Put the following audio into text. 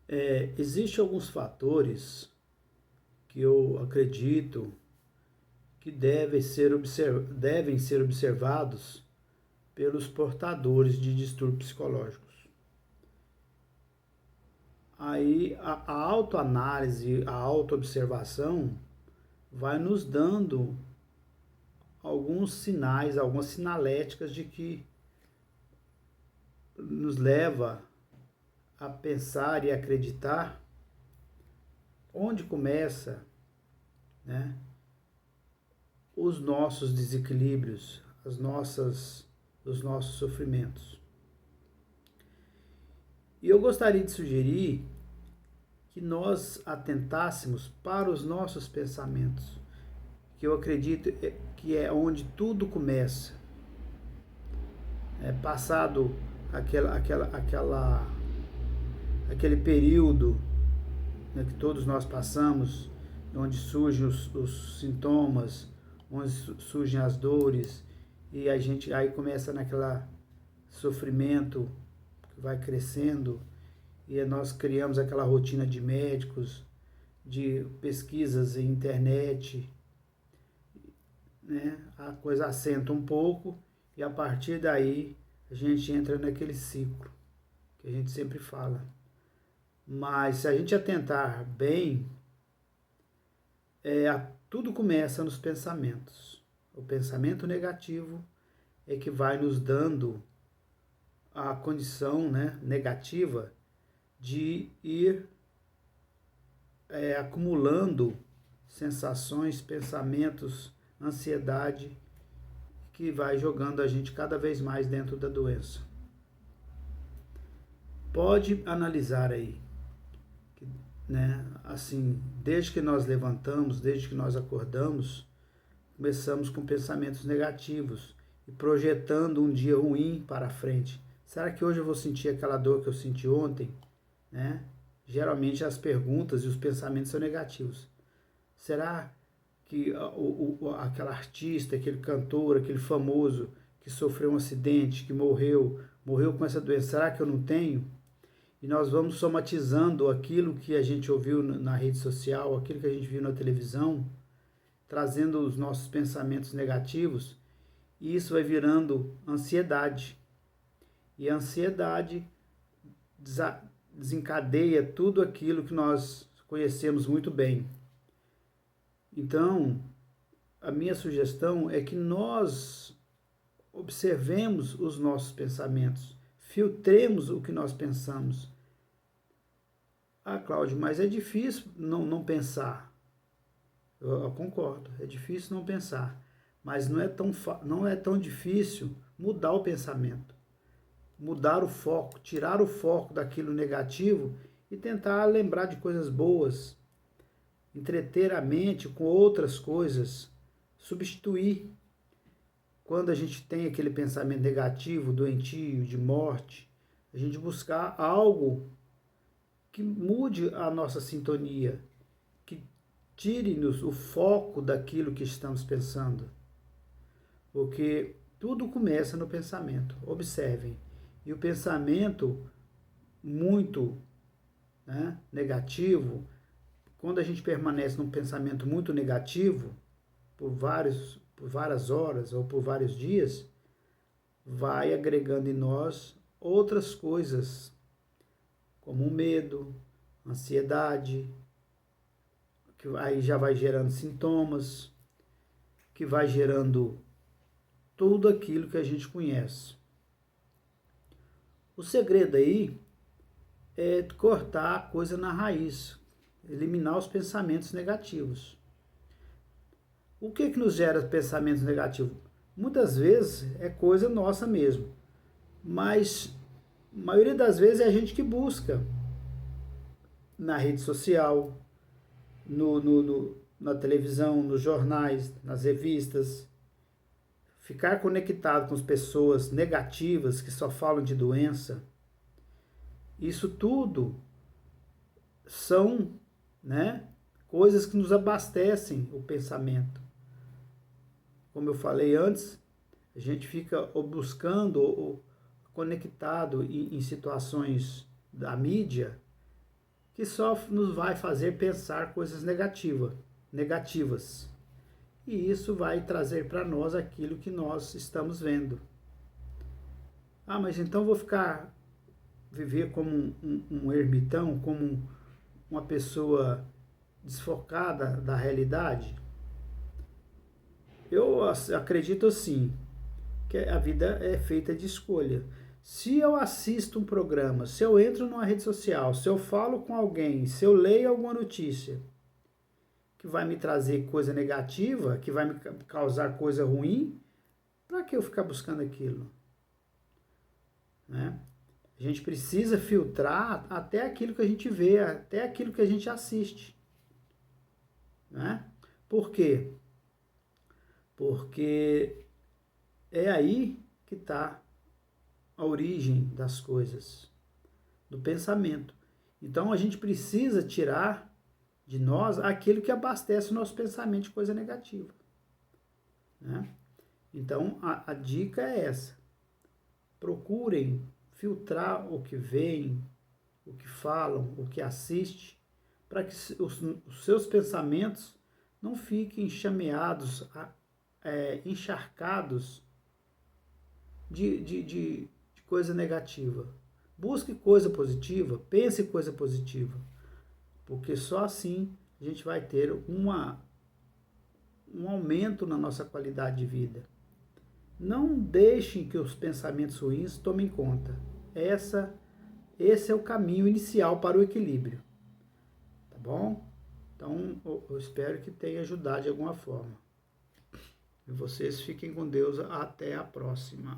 Existem alguns fatores que eu acredito que devem ser observados pelos portadores de distúrbios psicológicos. Aí a autoanálise, a autoobservação vai nos dando alguns sinais, algumas sinaléticas de que nos leva a pensar e acreditar onde começa, né, os nossos desequilíbrios, os nossos sofrimentos. E eu gostaria de sugerir que nós atentássemos para os nossos pensamentos, que eu acredito que é onde tudo começa. Passado aquele período, né, que todos nós passamos, onde surgem os sintomas, onde surgem as dores, e a gente aí começa naquela sofrimento que vai crescendo, e nós criamos aquela rotina de médicos, de pesquisas em internet, né? A coisa assenta um pouco e a partir daí a gente entra naquele ciclo que a gente sempre fala. Mas se a gente atentar bem, tudo começa nos pensamentos. O pensamento negativo é que vai nos dando a condição, né, negativa de ir acumulando sensações, pensamentos, ansiedade, que vai jogando a gente cada vez mais dentro da doença. Pode analisar aí, né? Assim, desde que nós levantamos, desde que nós acordamos, começamos com pensamentos negativos e projetando um dia ruim para frente. Será que hoje eu vou sentir aquela dor que eu senti ontem? Né? Geralmente as perguntas e os pensamentos são negativos. Será que aquela artista, aquele cantor, aquele famoso que sofreu um acidente, que morreu com essa doença, será que eu não tenho? E nós vamos somatizando aquilo que a gente ouviu na rede social, aquilo que a gente viu na televisão, trazendo os nossos pensamentos negativos, e isso vai virando ansiedade. E a ansiedade desencadeia tudo aquilo que nós conhecemos muito bem. Então, a minha sugestão é que nós observemos os nossos pensamentos, filtremos o que nós pensamos. Ah, Cláudio, mas é difícil não pensar. Eu concordo, é difícil não pensar, mas não é tão difícil mudar o pensamento, mudar o foco, tirar o foco daquilo negativo e tentar lembrar de coisas boas, entreter a mente com outras coisas, substituir. Quando a gente tem aquele pensamento negativo, doentio, de morte, a gente buscar algo que mude a nossa sintonia, que tire-nos o foco daquilo que estamos pensando. Porque tudo começa no pensamento. Observem. E o pensamento muito, né, negativo, quando a gente permanece num pensamento muito negativo, por várias horas ou por vários dias, vai agregando em nós outras coisas, como o medo, ansiedade, que aí já vai gerando sintomas, que vai gerando tudo aquilo que a gente conhece. O segredo aí é cortar a coisa na raiz, eliminar os pensamentos negativos. O que nos gera pensamentos negativos? Muitas vezes é coisa nossa mesmo, mas a maioria das vezes é a gente que busca na rede social, na televisão, nos jornais, nas revistas, ficar conectado com as pessoas negativas que só falam de doença. Isso tudo são, né, coisas que nos abastecem o pensamento. Como eu falei antes, a gente fica buscando ou conectado em situações da mídia que só nos vai fazer pensar coisas negativas. E isso vai trazer para nós aquilo que nós estamos vendo. Ah, mas então vou viver como um ermitão, como uma pessoa desfocada da realidade? Eu acredito assim, que a vida é feita de escolha. Se eu assisto um programa, se eu entro numa rede social, se eu falo com alguém, se eu leio alguma notícia que vai me trazer coisa negativa, que vai me causar coisa ruim, para que eu ficar buscando aquilo? Né? A gente precisa filtrar até aquilo que a gente vê, até aquilo que a gente assiste. Né? Por quê? Porque é aí que está a origem das coisas, do pensamento. Então a gente precisa tirar de nós aquilo que abastece o nosso pensamento de coisa negativa. Né? Então a dica é essa. Procurem filtrar o que veem, o que falam, o que assiste, para que os seus pensamentos não fiquem chameados, encharcados de coisa negativa. Busque coisa positiva, pense coisa positiva, porque só assim a gente vai ter um aumento na nossa qualidade de vida. Não deixem que os pensamentos ruins tomem conta. Esse é o caminho inicial para o equilíbrio. Tá bom? Então, eu espero que tenha ajudado de alguma forma. E vocês fiquem com Deus. Até a próxima.